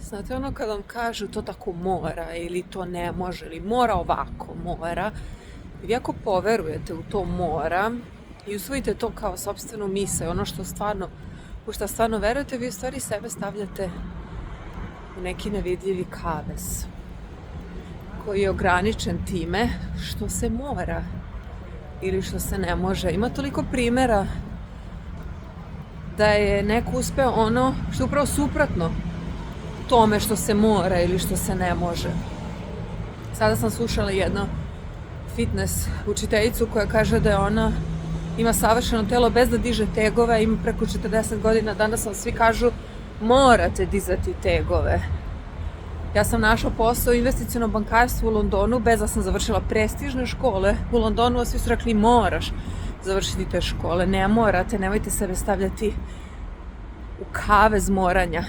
Znate ono kad vam kažu to tako mora ili to ne može ili mora ovako, mora. I vi ako poverujete u to mora i usvojite to kao sopstvenu misao, ono što stvarno, u šta stvarno verujete, vi u stvari sebe stavljate u neki nevidljivi kavez koji je ograničen time što se mora ili što se ne može. Ima toliko primjera da je neko uspeo ono što je upravo suprotno tome što se mora ili što se ne može. Sada sam slušala jednu fitness učiteljicu koja kaže da je ona ima savršeno telo bez da diže tegove, ima preko 40 godina, danas vam svi kažu morate dizati tegove. Ja sam našla posao u investicionom bankarstvu u Londonu, bez da sam završila prestižne škole u Londonu, a svi su rekli moraš završiti te škole, ne morate, nemojte sebe stavljati u kavez moranja.